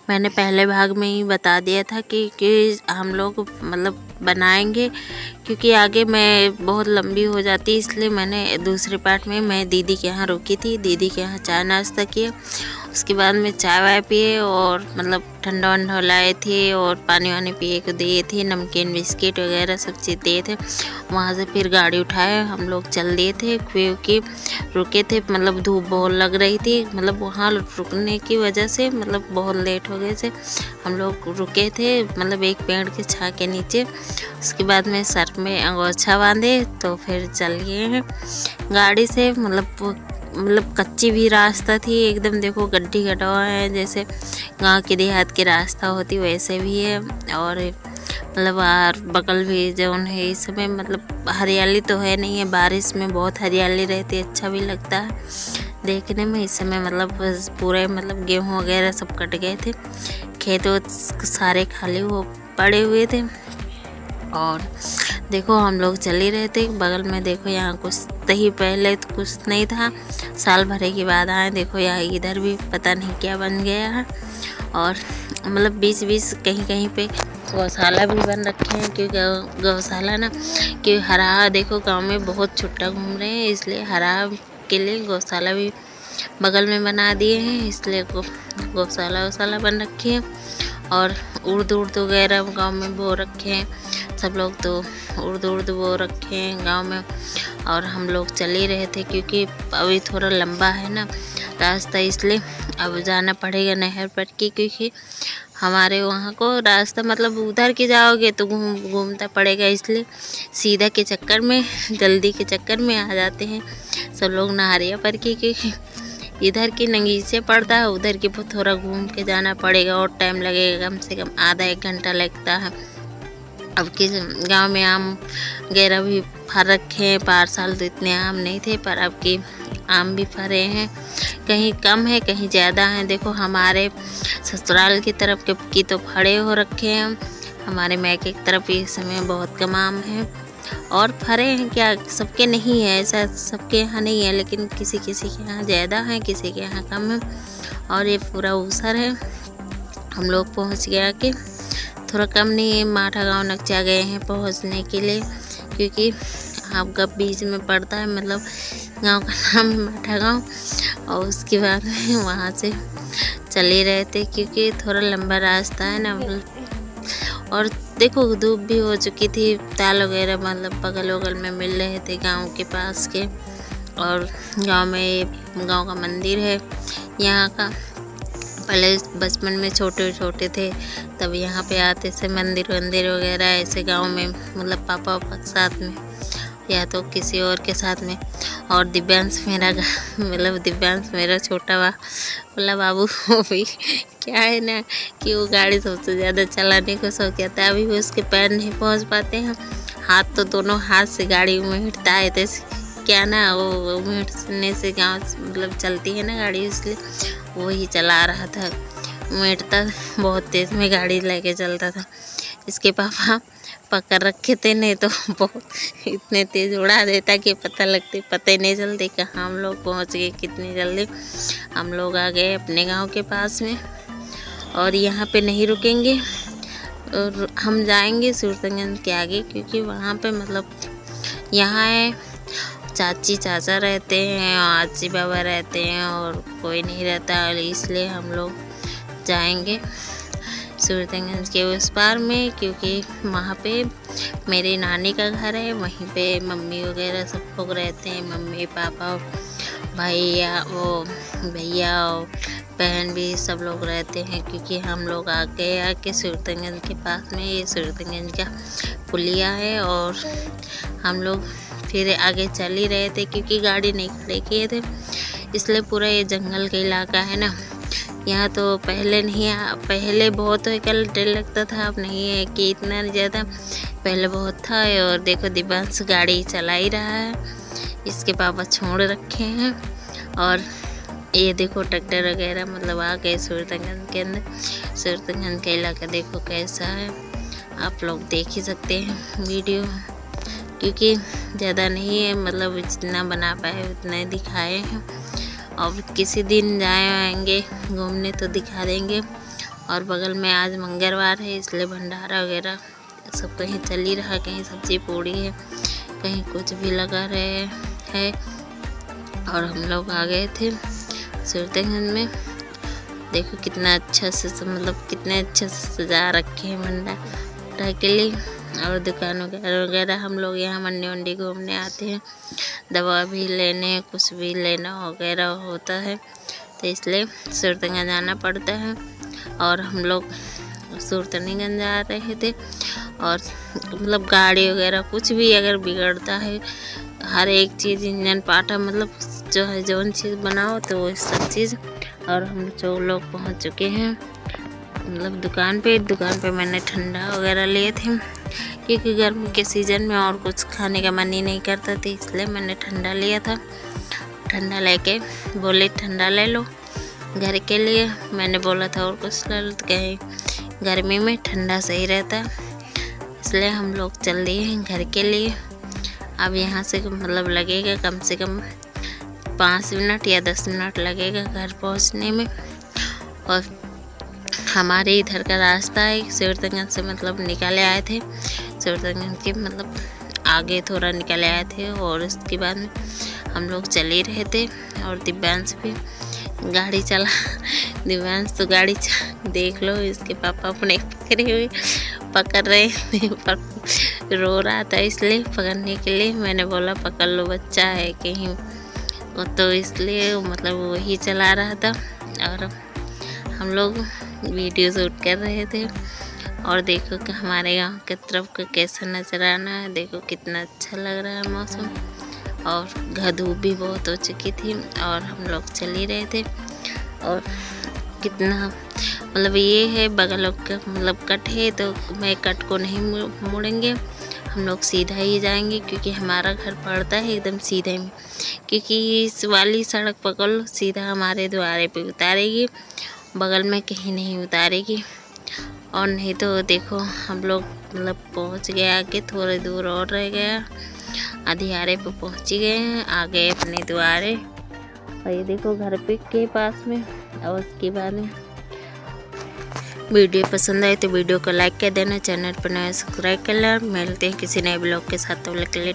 मैंने पहले भाग में ही बता दिया था कि हम लोग मतलब बनाएंगे, क्योंकि आगे मैं बहुत लंबी हो जाती, इसलिए मैंने दूसरे पार्ट में मैं दीदी के यहाँ रुकी थी। दीदी के यहाँ चाय नाश्ता किया, उसके बाद में चाय वाय पिए और मतलब ठंडा वंडा लाए थे और पानी वानी पिए को दिए थे, नमकीन बिस्किट वगैरह सब चीज़ दिए थे। वहाँ से फिर गाड़ी उठाए हम लोग चल दिए थे, क्योंकि रुके थे मतलब धूप बहुत लग रही थी, मतलब वहाँ रुकने की वजह से मतलब बहुत लेट हो गए थे। हम लोग रुके थे मतलब एक पेड़ के छाँव के नीचे। उसके बाद में सर में अंगोछा बांधे तो फिर चल गए हैं गाड़ी से। मतलब कच्ची भी रास्ता थी एकदम, देखो गड्ढी गड्ढा है, जैसे गांव के देहात के रास्ता होती वैसे भी है। और मतलब बगल भी जौन है इस समय मतलब हरियाली तो है नहीं है, बारिश में बहुत हरियाली रहती है, अच्छा भी लगता है देखने में। इस समय मतलब पूरे मतलब गेहूँ वगैरह सब कट गए थे, खेत सारे खाली हो पड़े हुए थे। और देखो हम लोग चल ही रहे थे, बगल में देखो यहाँ कुछ ही पहले तो कुछ नहीं था, साल भरे के बाद आए। देखो यहाँ इधर भी पता नहीं क्या बन गया है। और मतलब बीच बीच कहीं कहीं पे गौशाला भी बन रखे हैं, क्योंकि गौशाला ना कि हरा देखो गांव में बहुत छुट्टा घूम रहे हैं, इसलिए हरा के लिए गौशाला भी बगल में बना दिए हैं, इसलिए गौशाला बन रखी है। और उर्दू वगैरह गांव में बो रखे हैं, सब लोग तो उर्दू बो रखे हैं गांव में। और हम लोग चल ही रहे थे, क्योंकि अभी थोड़ा लंबा है ना रास्ता, इसलिए अब जाना पड़ेगा नहर पर की, क्योंकि हमारे वहाँ को रास्ता मतलब उधर के जाओगे तो घूमता पड़ेगा, इसलिए सीधा के चक्कर में जल्दी के चक्कर में आ जाते हैं सब लोग नहरिया पर की, क्योंकि इधर की नंगी से पड़ता है, उधर की थोड़ा घूम के जाना पड़ेगा और टाइम लगेगा, कम से कम आधा एक घंटा लगता है। अब के गांव में आम वगैरह भी फल रखे हैं, 5 साल तो इतने आम नहीं थे, पर अब के आम भी फरे हैं, कहीं कम है कहीं ज़्यादा है। देखो हमारे ससुराल की तरफ की तो फड़े हो रखे हैं, हमारे मैके की तरफ इस समय बहुत कम आम है और फरे हैं, क्या सबके नहीं है, ऐसा सबके यहाँ नहीं है, लेकिन किसी किसी के यहाँ ज़्यादा है, किसी के यहाँ कम है। और ये पूरा ऊसर है। हम लोग पहुँच गया कि थोड़ा कम नहीं है, माठा गाँव नक्चा गए हैं पहुँचने के लिए, क्योंकि आपका बीच में पड़ता है, मतलब गांव का नाम है माठा गाँव। और उसके बाद वहाँ से चले रहे थे, क्योंकि थोड़ा लंबा रास्ता है ना। और देखो धूप भी हो चुकी थी, ताल वगैरह मतलब बगल वगल में मिल रहे थे गांव के पास के। और गांव का मंदिर है यहाँ का, पहले बचपन में छोटे छोटे थे तब यहाँ पे आते से मंदिर वगैरह ऐसे गांव में, मतलब पापा के साथ में या तो किसी और के साथ में। और दिव्यांश मेरा छोटा वाला बाबू वो भी क्या है ना कि वो गाड़ी सबसे ज़्यादा चलाने को शौक आता है, अभी भी उसके पैर नहीं पहुंच पाते हैं, हाथ तो दोनों हाथ से गाड़ी उमेटता है, तो क्या ना वो उमेटने से गाँव मतलब चलती है ना गाड़ी, इसलिए वही चला रहा था, उमेटता बहुत तेज़ में गाड़ी लेके चलता था। इसके पापा पकड़ रखे थे, नहीं तो बहुत इतने तेज़ उड़ा देता कि पता ही नहीं चलते कहाँ हम लोग पहुँच गए कितनी जल्दी। हम लोग आ गए अपने गांव के पास में, और यहाँ पे नहीं रुकेंगे और हम जाएंगे सूरतगंज के आगे, क्योंकि वहाँ पे मतलब यहाँ है चाची चाचा रहते हैं, आजी बाबा रहते हैं और कोई नहीं रहता, इसलिए हम लोग जाएंगे सूरतगंज के उस पार में, क्योंकि वहाँ पे मेरे नानी का घर है, वहीं पे मम्मी वगैरह सब लोग रहते हैं, मम्मी पापा भैया और बहन भी सब लोग रहते हैं। क्योंकि हम लोग आके सूरतगंज के पास में ये सूरतगंज का पुलिया है, और हम लोग फिर आगे चल ही रहे थे, क्योंकि गाड़ी नहीं खड़े किए थे, इसलिए पूरा ये जंगल का इलाका है ना। यहाँ तो पहले बहुत व्हीकल डर लगता था, अब नहीं है कि इतना ज़्यादा, पहले बहुत था। और देखो दिव्यांश गाड़ी चला ही रहा है, इसके पापा छोड़ रखे हैं। और ये देखो ट्रैक्टर वगैरह मतलब आ गए सूरतगंज के अंदर। सूरतगंज का इलाका देखो कैसा है, आप लोग देख ही सकते हैं वीडियो, क्योंकि ज़्यादा नहीं है, मतलब जितना बना पाए उतना ही दिखाए हैं। और किसी दिन आएंगे घूमने तो दिखा देंगे। और बगल में आज मंगलवार है इसलिए भंडारा वगैरह सब कहीं चल ही रहा, कहीं सब्जी पूड़ी है, कहीं कुछ भी लगा रहे है। और हम लोग आ गए थे सूरतगंज में। देखो कितना अच्छा से मतलब कितने अच्छे से सजा रखे हैं भंडारा के लिए। और दुकान वगैरह हम लोग यहाँ मंडी वंडी घूमने आते हैं, दवा भी लेने, कुछ भी लेना वगैरह होता है तो इसलिए सूरतगंज आना पड़ता है। और हम लोग सूरतगंज जा रहे थे और मतलब गाड़ी वगैरह कुछ भी अगर बिगड़ता है, हर एक चीज़ इंजन पार्ट मतलब जो है जौन चीज़ बनाओ तो वो सब चीज़। और हम जो लोग पहुंच चुके हैं मतलब दुकान पे मैंने ठंडा वगैरह लिए थे क्योंकि गर्मी के सीज़न में और कुछ खाने का मन ही नहीं करता था, इसलिए मैंने ठंडा लिया था। ठंडा लेके बोले ठंडा ले लो घर के लिए, मैंने बोला था और कुछ ले लो तो कहीं गर्मी में ठंडा सही रहता, इसलिए हम लोग चल दिए हैं घर के लिए। अब यहाँ से मतलब लगेगा कम से कम 5 मिनट या 10 मिनट लगेगा घर पहुँचने में। और हमारे इधर का रास्ता है सूरतगंज से मतलब निकाले आए थे, सूरतगंज के मतलब आगे थोड़ा निकाले आए थे और उसके बाद में हम लोग चल ही रहे थे। और दिव्यांश भी गाड़ी चला, दिव्यांश तो गाड़ी देख लो इसके पापा अपने पकड़ रहे थे रो रहा था इसलिए पकड़ने के लिए मैंने बोला पकड़ लो बच्चा है कहीं, तो इसलिए मतलब वही चला रहा था और हम लोग वीडियो शूट कर रहे थे। और देखो कि हमारे गांव के तरफ का कैसा नजराना है, देखो कितना अच्छा लग रहा है मौसम। और धूप भी बहुत हो चुकी थी और हम लोग चल ही रहे थे। और कितना मतलब ये है बगल का मतलब कट है तो मैं कट को नहीं मुड़ेंगे, हम लोग सीधा ही जाएंगे क्योंकि हमारा घर पड़ता है एकदम सीधे में, क्योंकि इस वाली सड़क पकड़ लो सीधा हमारे द्वारे पे उतारेगी, बगल में कहीं नहीं उतारेगी। और नहीं तो देखो हम लोग मतलब पहुंच गए आगे, थोड़े दूर और रह गया, अधियारे पे पहुंच गए हैं, आगे अपने द्वारे। और ये देखो घर पे के पास में। और उसके बाद में वीडियो पसंद आए तो वीडियो को लाइक कर देना, चैनल पर नया सब्सक्राइब कर लेना। मिलते हैं किसी नए ब्लॉग के साथ, तब तक के लिए।